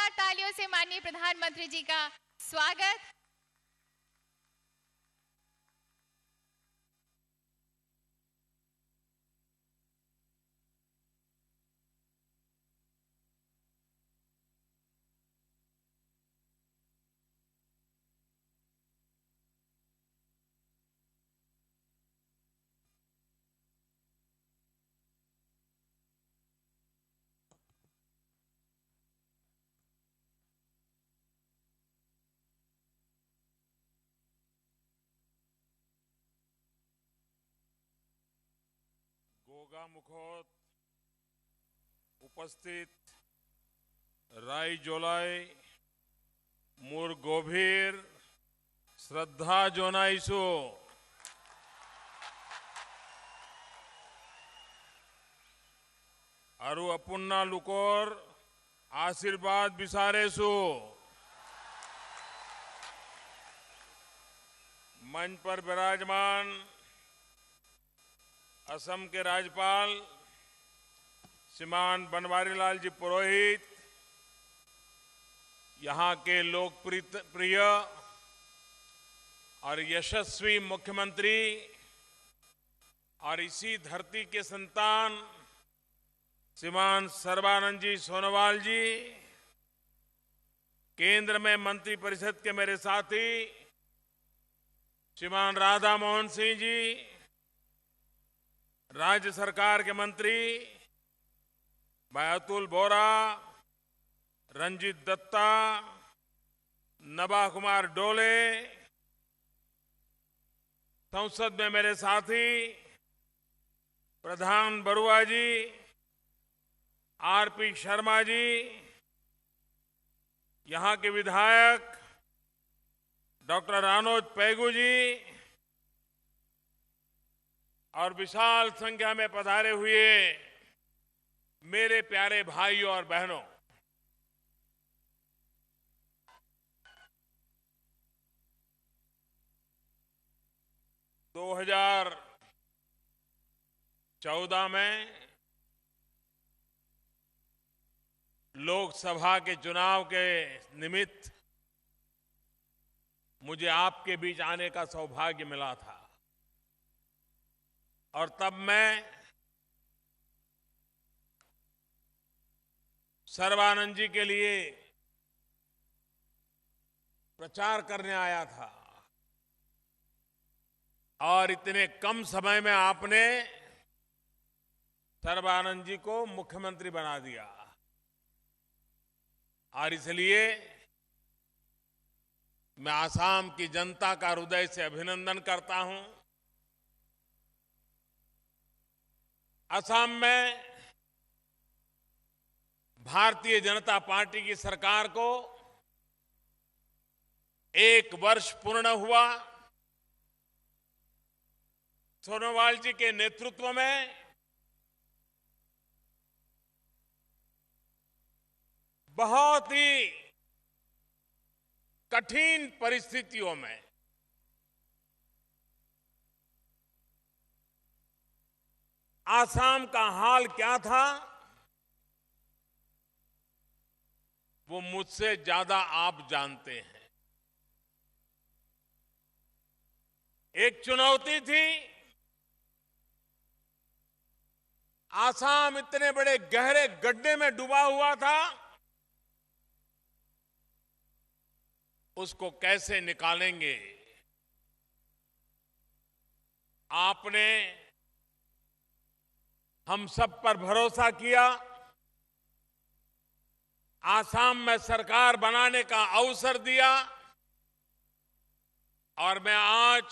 जोरदार तालियों से माननीय प्रधानमंत्री जी का स्वागत। गोगा मुखोत उपस्थित राय जोलाई मूर गोभीर श्रद्धा जोनाइसो अरु अपुन्ना लुकोर आशीर्वाद बिसारेसु मंच पर विराजमान असम के राज्यपाल श्रीमान बनवारीलाल जी पुरोहित, यहाँ के लोकप्रिय और यशस्वी मुख्यमंत्री और इसी धरती के संतान श्रीमान सर्बानंद जी सोनोवाल जी, केंद्र में मंत्रिपरिषद के मेरे साथी श्रीमान राधा मोहन सिंह जी, राज्य सरकार के मंत्री भाई अतुल बोरा, रंजीत दत्ता, नभा कुमार डोले, संसद में मेरे साथी प्रधान बरुआ जी, आरपी शर्मा जी, यहाँ के विधायक डॉक्टर रानोज पैगू जी और विशाल संख्या में पधारे हुए मेरे प्यारे भाइयों और बहनों, दो 2014 में लोकसभा के चुनाव के निमित्त मुझे आपके बीच आने का सौभाग्य मिला था और तब मैं सर्बानंद जी के लिए प्रचार करने आया था और इतने कम समय में आपने सर्बानंद जी को मुख्यमंत्री बना दिया और इसलिए मैं आसाम की जनता का हृदय से अभिनंदन करता हूं। असम में भारतीय जनता पार्टी की सरकार को 1 वर्ष पूर्ण हुआ। सोनोवाल जी के नेतृत्व में बहुत ही कठिन परिस्थितियों में आसाम का हाल क्या था वो मुझसे ज्यादा आप जानते हैं। एक चुनौती थी, आसाम इतने बड़े गहरे गड्ढे में डूबा हुआ था, उसको कैसे निकालेंगे। आपने हम सब पर भरोसा किया, आसाम में सरकार बनाने का अवसर दिया और मैं आज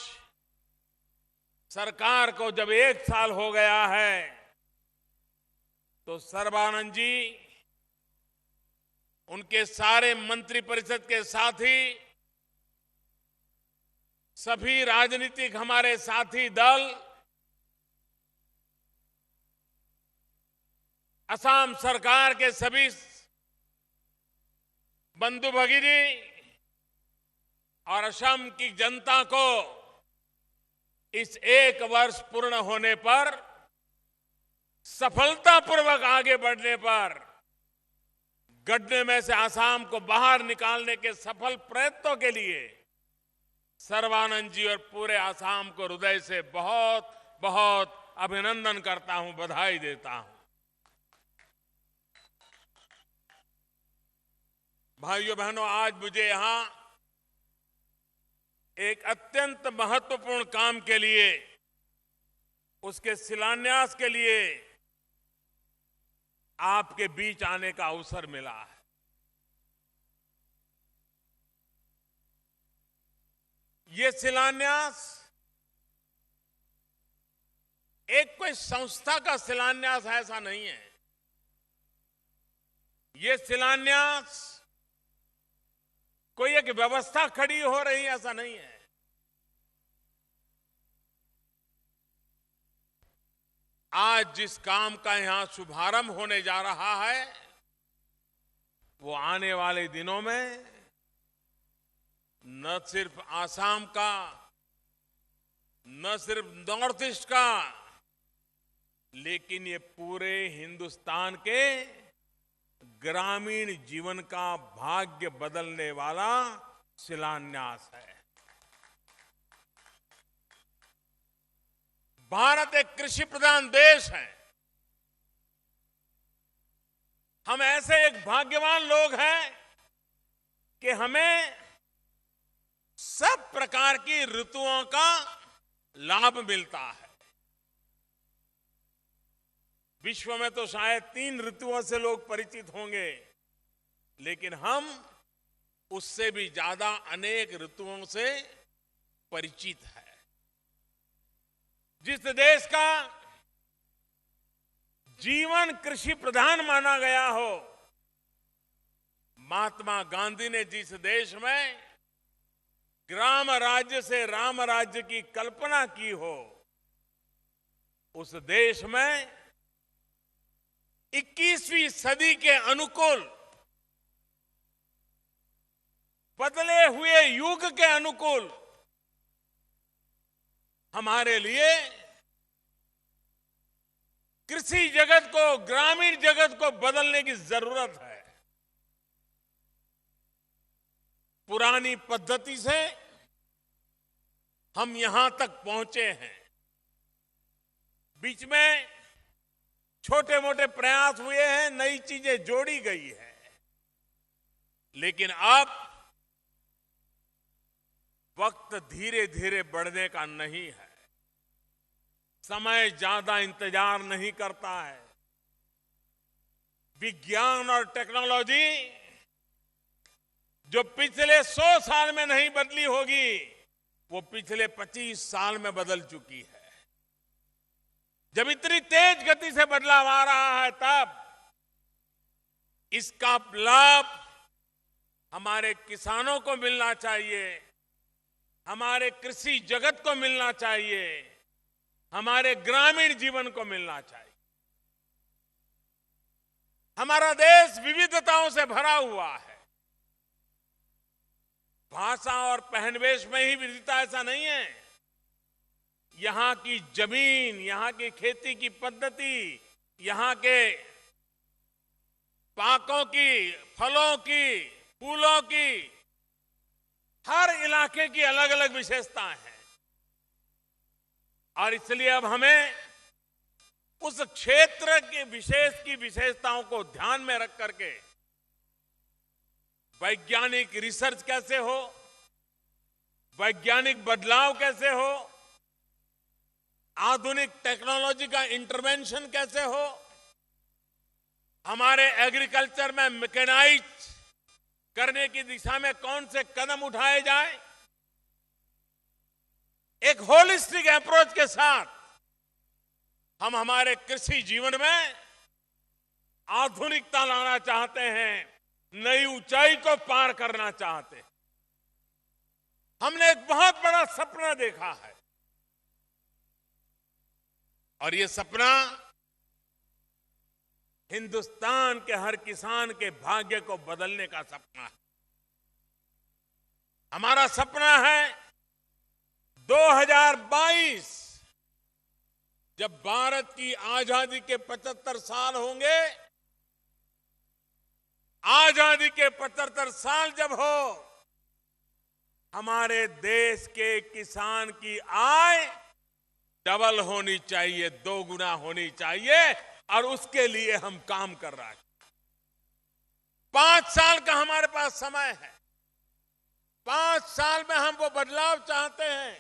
सरकार को जब 1 साल हो गया है तो सर्बानंद जी, उनके सारे मंत्रिपरिषद के साथी, सभी राजनीतिक हमारे साथी दल, असम सरकार के सभी बंधु भगिनी और असम की जनता को इस 1 वर्ष पूर्ण होने पर, सफलतापूर्वक आगे बढ़ने पर गड्ढे में से असम को बाहर निकालने के सफल प्रयत्नों के लिए सर्बानंद जी और पूरे असम को हृदय से बहुत बहुत अभिनंदन करता हूं, बधाई देता हूं। भाइयों बहनों, आज मुझे यहां एक अत्यंत महत्वपूर्ण काम के लिए, उसके शिलान्यास के लिए आपके बीच आने का अवसर मिला है। ये शिलान्यास एक कोई संस्था का शिलान्यास ऐसा नहीं है। ये शिलान्यास कोई एक व्यवस्था खड़ी हो रही ऐसा नहीं है। आज जिस काम का यहां शुभारंभ होने जा रहा है, वो आने वाले दिनों में न सिर्फ आसाम का, न सिर्फ नॉर्थ ईस्ट का, लेकिन ये पूरे हिंदुस्तान के ग्रामीण जीवन का भाग्य बदलने वाला शिलान्यास है। भारत एक कृषि प्रधान देश है। हम ऐसे एक भाग्यवान लोग हैं कि हमें सब प्रकार की ऋतुओं का लाभ मिलता है। विश्व में तो शायद 3 ऋतुओं से लोग परिचित होंगे, लेकिन हम उससे भी ज्यादा अनेक ऋतुओं से परिचित है। जिस देश का जीवन कृषि प्रधान माना गया हो, महात्मा गांधी ने जिस देश में ग्राम राज्य से राम राज्य की कल्पना की हो, उस देश में 21वीं सदी के अनुकूल, बदले हुए युग के अनुकूल हमारे लिए कृषि जगत को, ग्रामीण जगत को बदलने की जरूरत है। पुरानी पद्धति से हम यहां तक पहुंचे हैं। बीच में छोटे मोटे प्रयास हुए हैं, नई चीजें जोड़ी गई है, लेकिन अब वक्त धीरे धीरे बढ़ने का नहीं है। समय ज्यादा इंतजार नहीं करता है। विज्ञान और टेक्नोलॉजी जो पिछले 100 साल में नहीं बदली होगी, वो पिछले 25 साल में बदल चुकी है। जब इतनी तेज गति से बदलाव आ रहा है, तब इसका लाभ हमारे किसानों को मिलना चाहिए, हमारे कृषि जगत को मिलना चाहिए, हमारे ग्रामीण जीवन को मिलना चाहिए। हमारा देश विविधताओं से भरा हुआ है। भाषा और पहनवेश में ही विविधता ऐसा नहीं है। यहां की जमीन, यहां की खेती की पद्धति, यहां के पाकों की, फलों की, फूलों की, हर इलाके की अलग अलग विशेषताएं हैं। और इसलिए अब हमें उस क्षेत्र के की विशेषताओं को ध्यान में रख करके वैज्ञानिक रिसर्च कैसे हो, वैज्ञानिक बदलाव कैसे हो, आधुनिक टेक्नोलॉजी का इंटरवेंशन कैसे हो, हमारे एग्रीकल्चर में मैकेनाइज करने की दिशा में कौन से कदम उठाए जाए, एक होलिस्टिक अप्रोच के साथ हम हमारे कृषि जीवन में आधुनिकता लाना चाहते हैं, नई ऊंचाई को पार करना चाहते हैं। हमने एक बहुत बड़ा सपना देखा है, और ये सपना हिंदुस्तान के हर किसान के भाग्य को बदलने का सपना है। हमारा सपना है 2022 जब भारत की आजादी के 75 साल होंगे, आजादी के 75 साल जब हो, हमारे देश के किसान की आय डबल होनी चाहिए, 2 गुना होनी चाहिए, और उसके लिए हम काम कर रहे हैं। 5 साल का हमारे पास समय है। 5 साल में हम वो बदलाव चाहते हैं,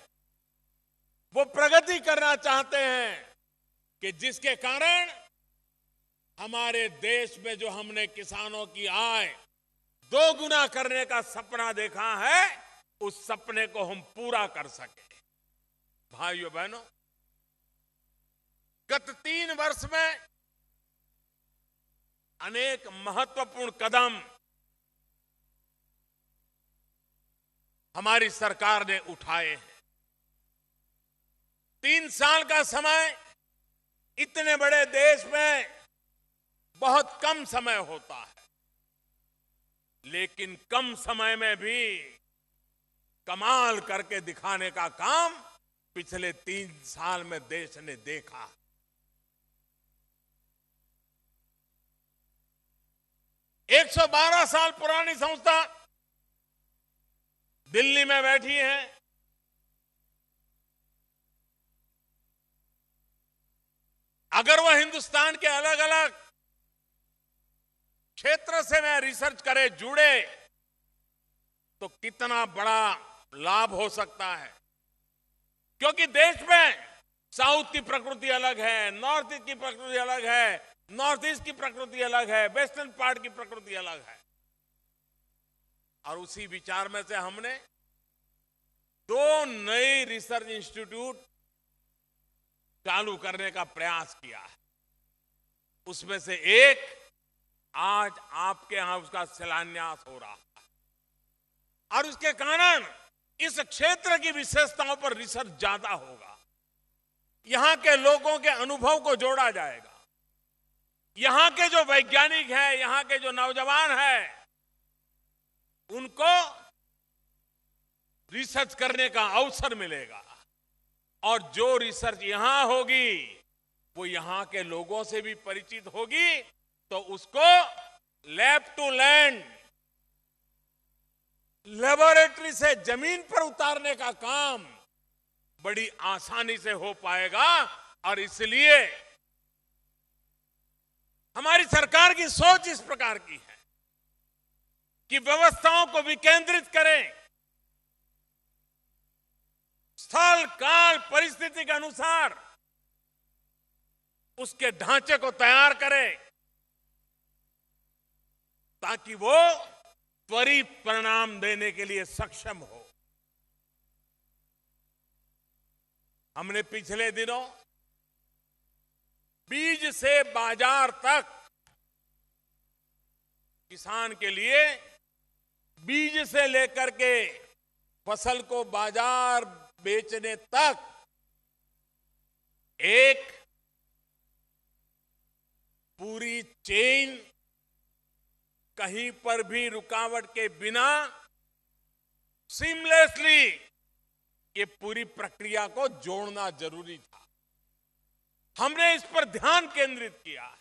वो प्रगति करना चाहते हैं कि जिसके कारण हमारे देश में जो हमने किसानों की आय 2 गुना करने का सपना देखा है, उस सपने को हम पूरा कर सके। भाइयों बहनों, गत 3 वर्ष में अनेक महत्वपूर्ण कदम हमारी सरकार ने उठाए हैं। 3 साल का समय इतने बड़े देश में बहुत कम समय होता है, लेकिन कम समय में भी कमाल करके दिखाने का काम पिछले 3 साल में देश ने देखा। एक 112 साल पुरानी संस्था दिल्ली में बैठी है। अगर वह हिंदुस्तान के अलग अलग क्षेत्र से में रिसर्च करे, जुड़े, तो कितना बड़ा लाभ हो सकता है। क्योंकि देश में साउथ की प्रकृति अलग है, नॉर्थ ईस्ट की प्रकृति अलग है, नॉर्थ ईस्ट की प्रकृति अलग है, वेस्टर्न पार्ट की प्रकृति अलग है। और उसी विचार में से हमने 2 नए रिसर्च इंस्टीट्यूट चालू करने का प्रयास किया है। उसमें से एक आज आपके यहां उसका शिलान्यास हो रहा है, और उसके कारण इस क्षेत्र की विशेषताओं पर रिसर्च ज्यादा होगा। यहां के लोगों के अनुभव को जोड़ा जाएगा। यहां के जो वैज्ञानिक हैं, यहां के जो नौजवान हैं, उनको रिसर्च करने का अवसर मिलेगा। और जो रिसर्च यहां होगी वो यहां के लोगों से भी परिचित होगी, तो उसको लैब टू लैंड, लेबोरेटरी से जमीन पर उतारने का काम बड़ी आसानी से हो पाएगा। और इसलिए हमारी सरकार की सोच इस प्रकार की है कि व्यवस्थाओं को विकेंद्रित करें, स्थल काल परिस्थिति के अनुसार उसके ढांचे को तैयार करें, ताकि वो त्वरित परिणाम देने के लिए सक्षम हो। हमने पिछले दिनों बीज से बाजार तक किसान के लिए, बीज से लेकर के फसल को बाजार बेचने तक एक पूरी चेन, कहीं पर भी रुकावट के बिना सीमलेसली ये पूरी प्रक्रिया को जोड़ना जरूरी था। हमने इस पर ध्यान केंद्रित किया है।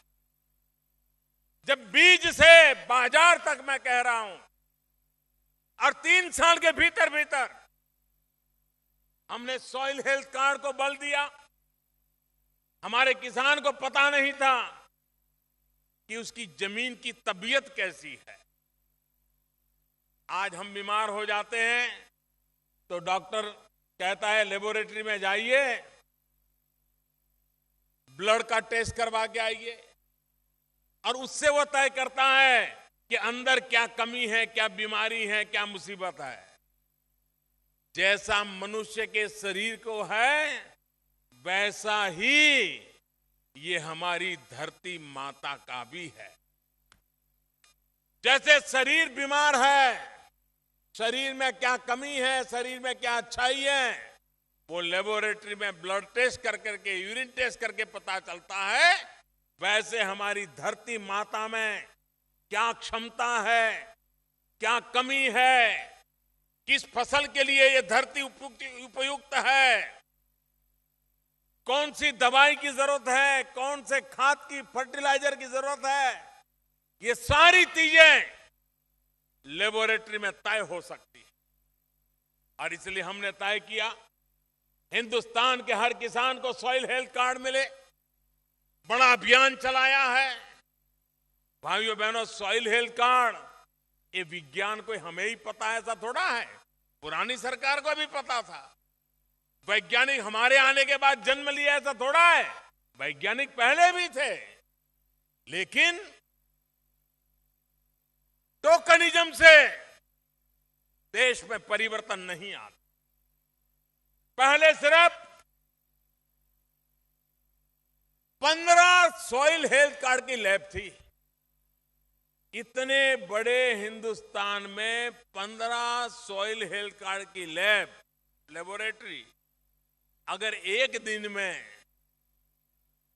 जब बीज से बाजार तक मैं कह रहा हूं, और 3 साल के भीतर भीतर हमने सॉइल हेल्थ कार्ड को बल दिया। हमारे किसान को पता नहीं था कि उसकी जमीन की तबीयत कैसी है। आज हम बीमार हो जाते हैं तो डॉक्टर कहता है लेबोरेटरी में जाइए, ब्लड का टेस्ट करवा के आइए, और उससे वो तय करता है कि अंदर क्या कमी है, क्या बीमारी है, क्या मुसीबत है। जैसा मनुष्य के शरीर को है, वैसा ही ये हमारी धरती माता का भी है। जैसे शरीर बीमार है, शरीर में क्या कमी है, शरीर में क्या अच्छाई है, वो लेबोरेटरी में ब्लड टेस्ट कर करके, यूरिन टेस्ट करके पता चलता है। वैसे हमारी धरती माता में क्या क्षमता है, क्या कमी है, किस फसल के लिए ये धरती उपयुक्त है, कौन सी दवाई की जरूरत है, कौन से खाद की, फर्टिलाइजर की जरूरत है, ये सारी चीजें लेबोरेटरी में तय हो सकती है। और इसलिए हमने तय किया हिंदुस्तान के हर किसान को सॉइल हेल्थ कार्ड मिले। बड़ा अभियान चलाया है। भाइयों बहनों, सॉइल हेल्थ कार्ड ये विज्ञान कोई हमें ही पता है ऐसा थोड़ा है, पुरानी सरकार को भी पता था। वैज्ञानिक हमारे आने के बाद जन्म लिया ऐसा थोड़ा है, वैज्ञानिक पहले भी थे। लेकिन टोकनिज्म से देश में परिवर्तन नहीं आता। पहले सिर्फ 15 सॉइल हेल्थ कार्ड की लैब थी। इतने बड़े हिंदुस्तान में 15 सॉइल हेल्थ कार्ड की लेबोरेटरी अगर एक दिन में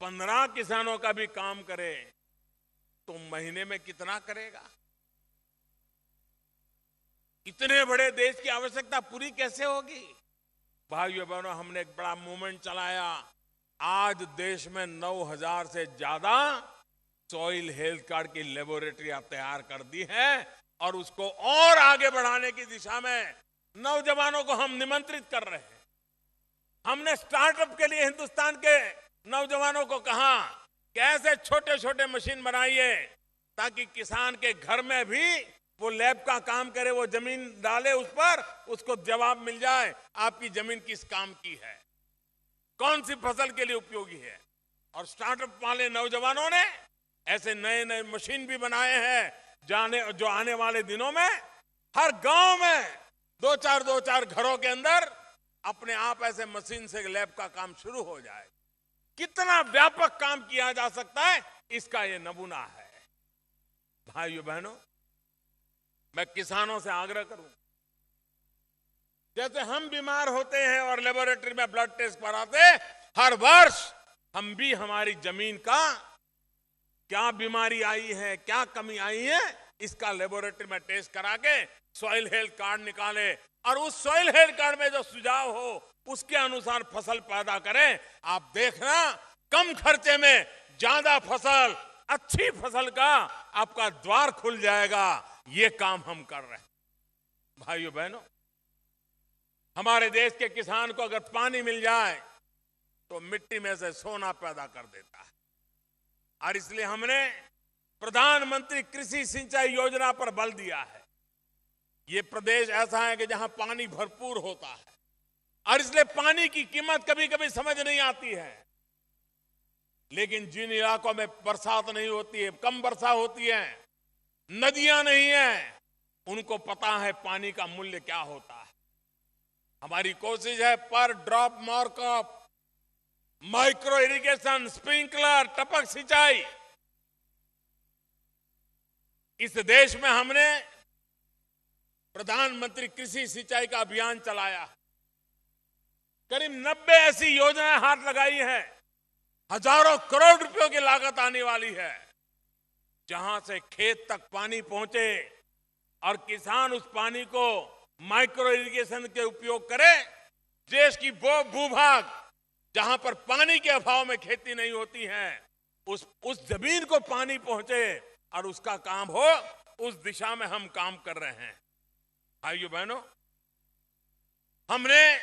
15 किसानों का भी काम करे तो महीने में कितना करेगा? इतने बड़े देश की आवश्यकता पूरी कैसे होगी? भाइयों बहनों, हमने एक बड़ा मूवमेंट चलाया। आज देश में 9,000 से ज्यादा सॉइल हेल्थ कार्ड की लेबोरेटरियां तैयार कर दी है और उसको और आगे बढ़ाने की दिशा में नौजवानों को हम निमंत्रित कर रहे हैं। हमने स्टार्टअप के लिए हिंदुस्तान के नौजवानों को कहा कि ऐसे छोटे छोटे मशीन बनाइए ताकि किसान के घर में भी वो लैब का काम करे, वो जमीन डाले उस पर, उसको जवाब मिल जाए आपकी जमीन किस काम की है, कौन सी फसल के लिए उपयोगी है। और स्टार्टअप वाले नौजवानों ने ऐसे नए नए मशीन भी बनाए हैं जो आने वाले दिनों में हर गांव में दो चार घरों के अंदर अपने आप ऐसे मशीन से लैब का काम शुरू हो जाए। कितना व्यापक काम किया जा सकता है, इसका ये नमूना है। भाइयों बहनों, मैं किसानों से आग्रह करूं, जैसे हम बीमार होते हैं और लेबोरेटरी में ब्लड टेस्ट कराते, हर वर्ष हम भी हमारी जमीन का क्या बीमारी आई है, क्या कमी आई है, इसका लेबोरेटरी में टेस्ट करा के सॉइल हेल्थ कार्ड निकाले और उस सॉइल हेल्थ कार्ड में जो सुझाव हो उसके अनुसार फसल पैदा करें। आप देखना, कम खर्चे में ज्यादा फसल, अच्छी फसल का आपका द्वार खुल जाएगा। ये काम हम कर रहे हैं। भाइयों बहनों, हमारे देश के किसान को अगर पानी मिल जाए तो मिट्टी में से सोना पैदा कर देता है। और इसलिए हमने प्रधानमंत्री कृषि सिंचाई योजना पर बल दिया है। ये प्रदेश ऐसा है कि जहां पानी भरपूर होता है और इसलिए पानी की कीमत कभी कभी समझ नहीं आती है। लेकिन जिन इलाकों में बरसात नहीं होती है, कम वर्षा होती है, नदियां नहीं है, उनको पता है पानी का मूल्य क्या होता है। हमारी कोशिश है पर drop more crop, micro irrigation, sprinkler, टपक सिंचाई। इस देश में हमने प्रधानमंत्री कृषि सिंचाई का अभियान चलाया। करीब 90 ऐसी योजनाएं हाथ लगाई हैं, हजारों करोड़ रुपयों की लागत आने वाली है, जहां से खेत तक पानी पहुंचे और किसान उस पानी को माइक्रो इरिगेशन के उपयोग करे। देश की वो भूभाग जहां पर पानी के अभाव में खेती नहीं होती है, उस जमीन को पानी पहुंचे और उसका काम हो, उस दिशा में हम काम कर रहे हैं। भाइयों बहनों, हमने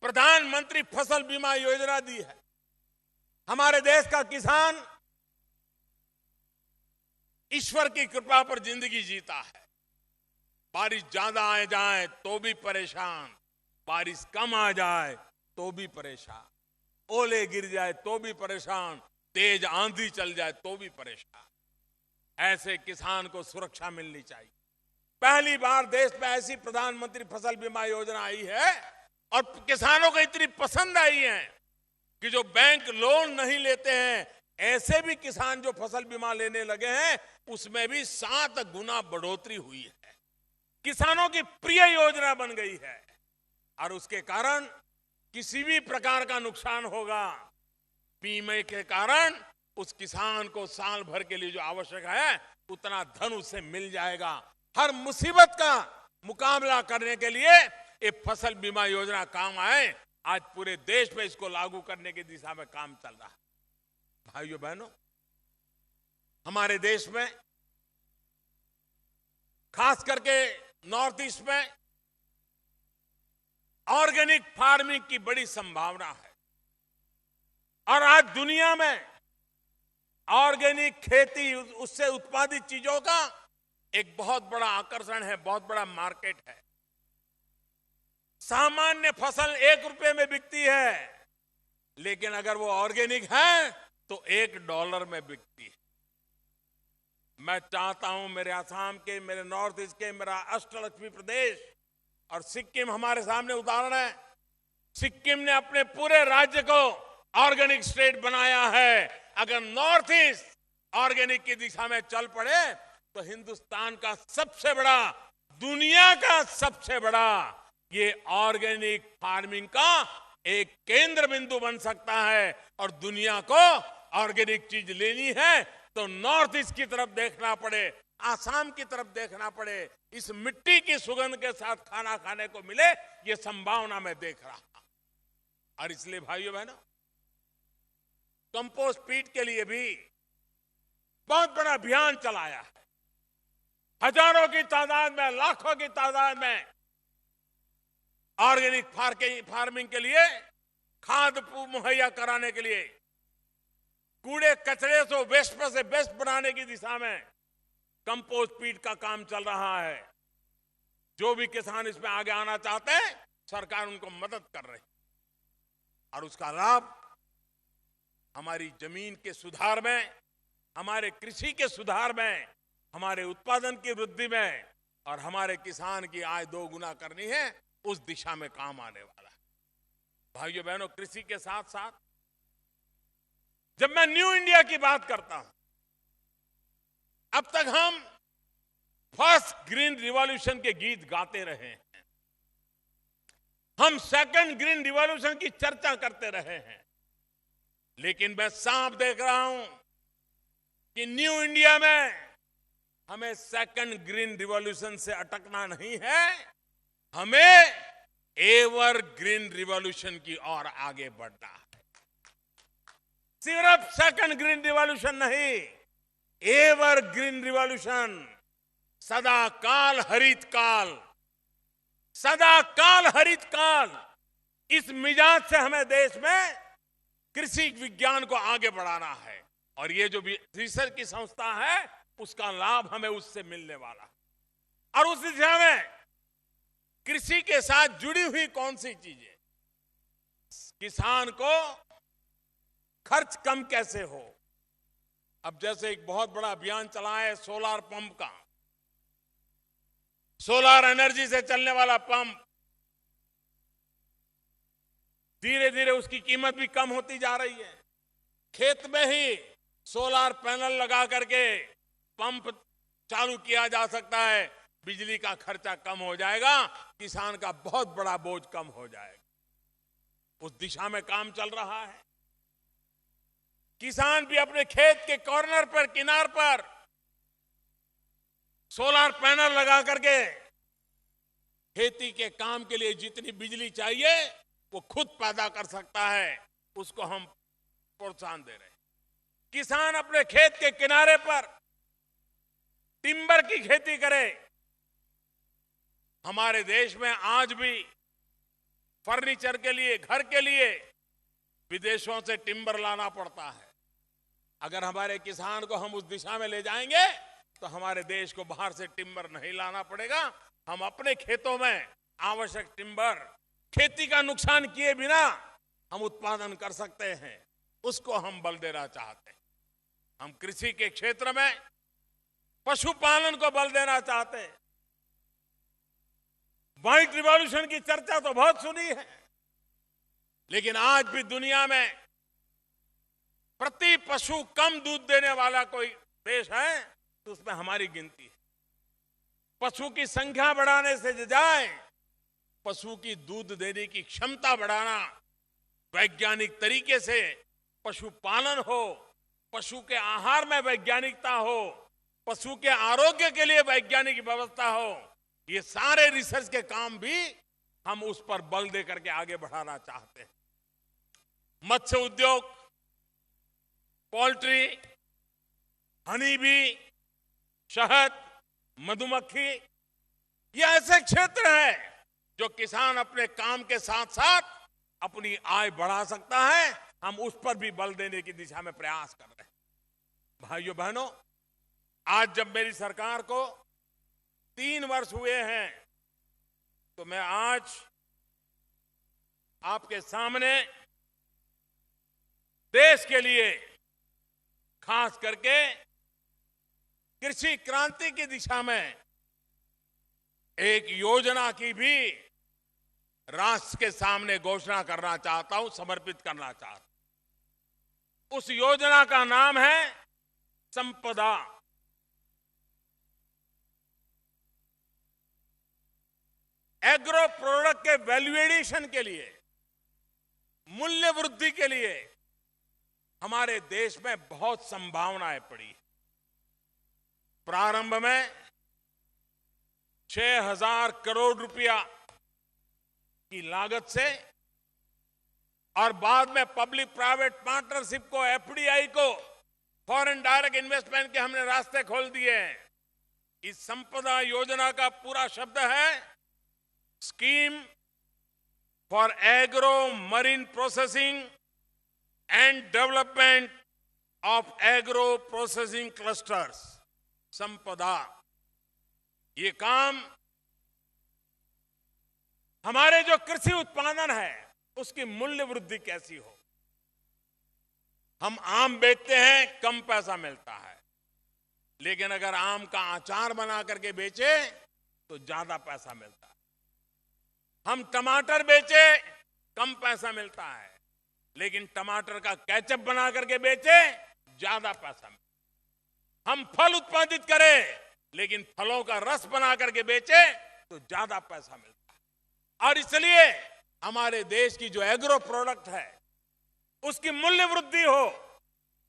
प्रधानमंत्री फसल बीमा योजना दी है। हमारे देश का किसान ईश्वर की कृपा पर जिंदगी जीता है। बारिश ज्यादा आ जाए तो भी परेशान, बारिश कम आ जाए तो भी परेशान, ओले गिर जाए तो भी परेशान, तेज आंधी चल जाए तो भी परेशान। ऐसे किसान को सुरक्षा मिलनी चाहिए। पहली बार देश में ऐसी प्रधानमंत्री फसल बीमा योजना आई है और किसानों को इतनी पसंद आई है कि जो बैंक लोन नहीं लेते हैं, ऐसे भी किसान जो फसल बीमा लेने लगे हैं, उसमें भी 7 गुना बढ़ोतरी हुई है। किसानों की प्रिय योजना बन गई है और उसके कारण किसी भी प्रकार का नुकसान होगा, बीमे के कारण उस किसान को साल भर के लिए जो आवश्यक है उतना धन उससे मिल जाएगा। हर मुसीबत का मुकाबला करने के लिए ये फसल बीमा योजना काम आए। आज पूरे देश में इसको लागू करने की दिशा में काम चल रहा है। भाइयों बहनों, हमारे देश में, खास करके नॉर्थ ईस्ट में ऑर्गेनिक फार्मिंग की बड़ी संभावना है। और आज दुनिया में ऑर्गेनिक खेती, उससे उत्पादित चीजों का एक बहुत बड़ा आकर्षण है, बहुत बड़ा मार्केट है। सामान्य फसल 1 रुपए में बिकती है, लेकिन अगर वो ऑर्गेनिक है तो $1 में बिकती है। मैं चाहता हूं मेरे असम के, मेरे नॉर्थ ईस्ट के, मेरा अष्टलक्ष्मी प्रदेश और सिक्किम हमारे सामने उदाहरण है। सिक्किम ने अपने पूरे राज्य को ऑर्गेनिक स्टेट बनाया है। अगर नॉर्थ ईस्ट ऑर्गेनिक की दिशा में चल पड़े तो हिंदुस्तान का सबसे बड़ा, दुनिया का सबसे बड़ा ये ऑर्गेनिक फार्मिंग का एक केंद्र बिंदु बन सकता है। और दुनिया को ऑर्गेनिक चीज लेनी है तो नॉर्थ ईस्ट की तरफ देखना पड़े, आसाम की तरफ देखना पड़े। इस मिट्टी की सुगंध के साथ खाना खाने को मिले, ये संभावना मैं देख रहा हूं। और इसलिए भाइयों बहनों, कंपोस्ट पीट के लिए भी बहुत बड़ा अभियान चलाया है। हजारों की तादाद में, लाखों की तादाद में ऑर्गेनिक फार्मिंग के लिए खाद मुहैया कराने के लिए, कूड़े कचरे से वेस्ट पर से बेस्ट बनाने की दिशा में कंपोस्ट पीट का काम चल रहा है। जो भी किसान इसमें आगे आना चाहते हैं, सरकार उनको मदद कर रही है। और उसका लाभ हमारी जमीन के सुधार में, हमारे कृषि के सुधार में, हमारे उत्पादन की वृद्धि में और हमारे किसान की आय 2 गुना करनी है, उस दिशा में काम आने वाला है। भाइयों बहनों, कृषि के साथ साथ जब मैं न्यू इंडिया की बात करता हूं, अब तक हम फर्स्ट ग्रीन रिवॉल्यूशन के गीत गाते रहे हैं, हम सेकंड ग्रीन रिवॉल्यूशन की चर्चा करते रहे हैं, लेकिन मैं साफ देख रहा हूं कि न्यू इंडिया में हमें सेकंड ग्रीन रिवॉल्यूशन से अटकना नहीं है, हमें एवर ग्रीन रिवॉल्यूशन की ओर आगे बढ़ना है। सिर्फ सेकंड ग्रीन रिवॉल्यूशन नहीं, एवर ग्रीन रिवॉल्यूशन, सदा काल हरित काल, सदा काल हरित काल। इस मिजाज से हमें देश में कृषि विज्ञान को आगे बढ़ाना है। और ये जो भी रिसर्च की संस्था है, उसका लाभ हमें उससे मिलने वाला है। और उस दिशा में कृषि के साथ जुड़ी हुई कौन सी चीजें, किसान को खर्च कम कैसे हो। अब जैसे एक बहुत बड़ा अभियान चला है सोलार पंप का, सोलार एनर्जी से चलने वाला पंप, धीरे धीरे उसकी कीमत भी कम होती जा रही है। खेत में ही सोलार पैनल लगा करके पंप चालू किया जा सकता है, बिजली का खर्चा कम हो जाएगा, किसान का बहुत बड़ा बोझ कम हो जाएगा। उस दिशा में काम चल रहा है। किसान भी अपने खेत के कॉर्नर पर, किनार पर सोलार पैनल लगा करके खेती के काम के लिए जितनी बिजली चाहिए वो खुद पैदा कर सकता है। उसको हम प्रोत्साहन दे रहे हैं। किसान अपने खेत के किनारे पर टिम्बर की खेती करे। हमारे देश में आज भी फर्नीचर के लिए, घर के लिए विदेशों से टिम्बर लाना पड़ता है। अगर हमारे किसान को हम उस दिशा में ले जाएंगे तो हमारे देश को बाहर से टिम्बर नहीं लाना पड़ेगा। हम अपने खेतों में आवश्यक टिम्बर, खेती का नुकसान किए बिना हम उत्पादन कर सकते हैं। उसको हम बल देना चाहते हैं। हम कृषि के क्षेत्र में पशुपालन को बल देना चाहते हैं। व्हाइट रिवॉल्यूशन की चर्चा तो बहुत सुनी है, लेकिन आज भी दुनिया में प्रति पशु कम दूध देने वाला कोई देश है तो उसमें हमारी गिनती है। पशु की संख्या बढ़ाने से जाए, पशु की दूध देने की क्षमता बढ़ाना, वैज्ञानिक तरीके से पशुपालन हो, पशु के आहार में वैज्ञानिकता हो, पशु के आरोग्य के लिए वैज्ञानिक व्यवस्था हो, ये सारे रिसर्च के काम भी हम उस पर बल दे करके आगे बढ़ाना चाहते हैं। मत्स्य उद्योग, पोल्ट्री, हनी बी, शहद, मधुमक्खी, ये ऐसे क्षेत्र हैं जो किसान अपने काम के साथ साथ अपनी आय बढ़ा सकता है। हम उस पर भी बल देने की दिशा में प्रयास कर रहे हैं। भाइयों बहनों, आज जब मेरी सरकार को 3 वर्ष हुए हैं, तो मैं आज आपके सामने देश के लिए, खास करके कृषि क्रांति की दिशा में एक योजना की भी राष्ट्र के सामने घोषणा करना चाहता हूं, समर्पित करना चाहता हूं। उस योजना का नाम है संपदा। एग्रो प्रोडक्ट के वैल्यू एडिशन के लिए, मूल्य वृद्धि के लिए हमारे देश में बहुत संभावनाएं पड़ी। प्रारंभ में 6,000 करोड़ रुपया की लागत से और बाद में पब्लिक प्राइवेट पार्टनरशिप को, एफडीआई को, फॉरेन डायरेक्ट इन्वेस्टमेंट के हमने रास्ते खोल दिए हैं। इस संपदा योजना का पूरा शब्द है scheme for agro marine processing and development of agro processing clusters, संपदा। ये काम हमारे जो कृषि उत्पादन है उसकी मूल्य वृद्धि कैसी हो। हम आम बेचते हैं, कम पैसा मिलता है, लेकिन अगर आम का अचार बना करके बेचे तो ज्यादा पैसा मिलता है। हम टमाटर बेचे, कम पैसा मिलता है, लेकिन टमाटर का केचप बना करके बेचे, ज्यादा पैसा मिलता है। हम फल उत्पादित करें, लेकिन फलों का रस बना करके बेचे तो ज्यादा पैसा मिलता है। और इसलिए हमारे देश की जो एग्रो प्रोडक्ट है उसकी मूल्य वृद्धि हो,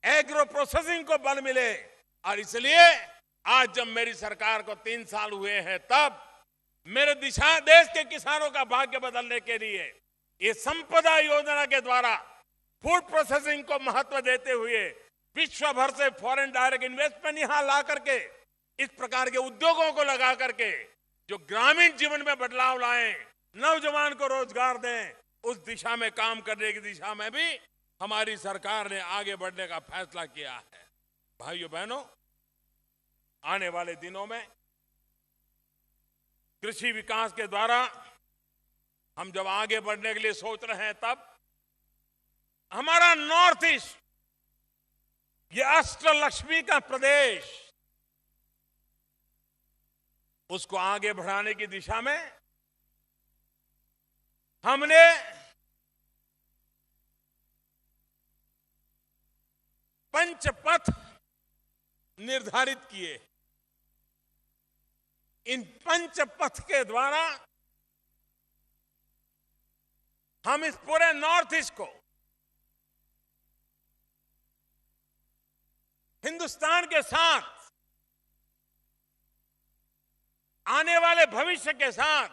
एग्रो प्रोसेसिंग को बल मिले। और इसलिए आज जब मेरी सरकार को 3 साल हुए हैं, तब मेरे दिशा देश के किसानों का भाग्य बदलने के लिए ये संपदा योजना के द्वारा फूड प्रोसेसिंग को महत्व देते हुए विश्व भर से फॉरेन डायरेक्ट इन्वेस्टमेंट यहां ला करके, इस प्रकार के उद्योगों को लगा करके जो ग्रामीण जीवन में बदलाव लाएं, नौजवान को रोजगार दें, उस दिशा में काम करने की दिशा में भी हमारी सरकार ने आगे बढ़ने का फैसला किया है। भाइयों बहनों, आने वाले दिनों में कृषि विकास के द्वारा हम जब आगे बढ़ने के लिए सोच रहे हैं, तब हमारा नॉर्थ ईस्ट, ये अष्टलक्ष्मी का प्रदेश, उसको आगे बढ़ाने की दिशा में हमने पंचपथ निर्धारित किए। इन पंचपथ के द्वारा हम इस पूरे नॉर्थ ईस्ट को हिंदुस्तान के साथ, आने वाले भविष्य के साथ,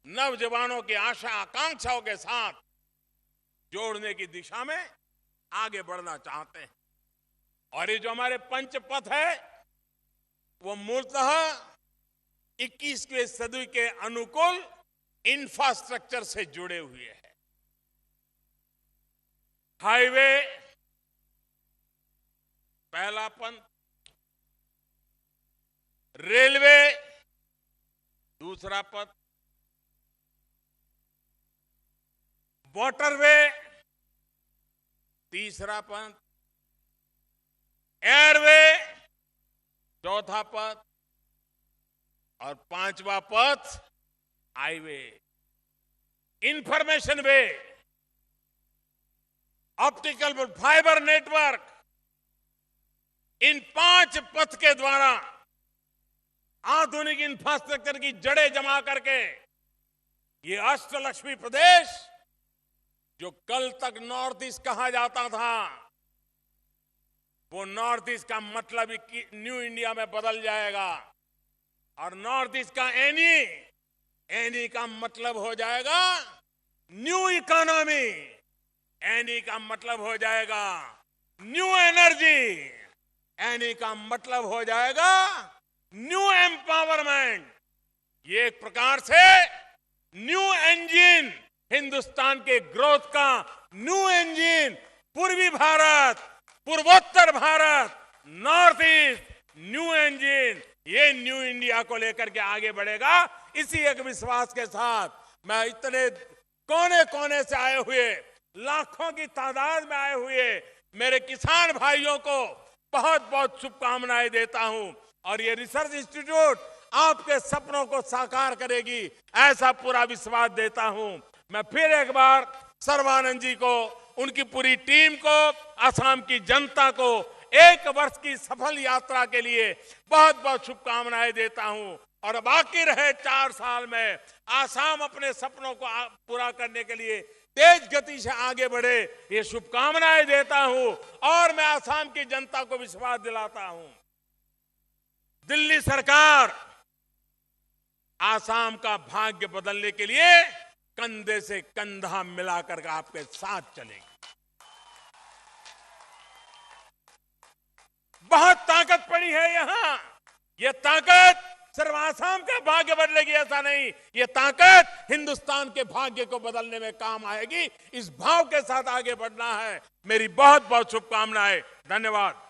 नौजवानों की आशा आकांक्षाओं के साथ जोड़ने की दिशा में आगे बढ़ना चाहते हैं। और ये जो हमारे पंचपथ है वो मूलतः 21वीं सदी के अनुकूल इंफ्रास्ट्रक्चर से जुड़े हुए हैं। हाईवे पहला पंथ, रेलवे दूसरा पथ, वाटरवे तीसरा पथ, एयरवे चौथा पथ और 5वां पथ हाईवे। इंफॉर्मेशन वे, ऑप्टिकल फाइबर नेटवर्क, इन 5 पथ के द्वारा आधुनिक इंफ्रास्ट्रक्चर की जड़ें जमा करके ये अष्टलक्ष्मी प्रदेश, जो कल तक नॉर्थ ईस्ट कहा जाता था, वो नॉर्थ ईस्ट का मतलब ही न्यू इंडिया में बदल जाएगा। और नॉर्थ ईस्ट का एनी का मतलब हो जाएगा न्यू इकोनॉमी, एनी का मतलब हो जाएगा न्यू एनर्जी, एनी का मतलब हो जाएगा न्यू एम्पावरमेंट। ये एक प्रकार से न्यू इंजन, हिंदुस्तान के ग्रोथ का न्यू इंजन, पूर्वी भारत, पूर्वोत्तर Bharat, north east, new engine, ये न्यू इंडिया को लेकर के आगे बढ़ेगा। इसी एक विश्वास के साथ मैं इतने कोने कोने से आए हुए, लाखों की तादाद में आए हुए मेरे किसान भाइयों को बहुत बहुत शुभकामनाएं देता हूं। और ये रिसर्च इंस्टीट्यूट आपके सपनों को साकार करेगी, ऐसा पूरा विश्वास देता हूं। मैं फिर एक बार सर्बानंद जी को, उनकी पूरी टीम को, असम की जनता को 1 वर्ष की सफल यात्रा के लिए बहुत बहुत शुभकामनाएं देता हूं। और बाकी रहे 4 साल में असम अपने सपनों को पूरा करने के लिए तेज गति से आगे बढ़े, ये शुभकामनाएं देता हूं। और मैं असम की जनता को विश्वास दिलाता हूं, दिल्ली सरकार असम का भाग्य बदलने के लिए कंधे से कंधा मिलाकर आपके साथ चलेगी। बहुत ताकत पड़ी है यहां। यह ताकत सिर्फ असम का भाग्य बदलेगी ऐसा नहीं, यह ताकत हिंदुस्तान के भाग्य को बदलने में काम आएगी। इस भाव के साथ आगे बढ़ना है। मेरी बहुत बहुत शुभकामनाएं। धन्यवाद।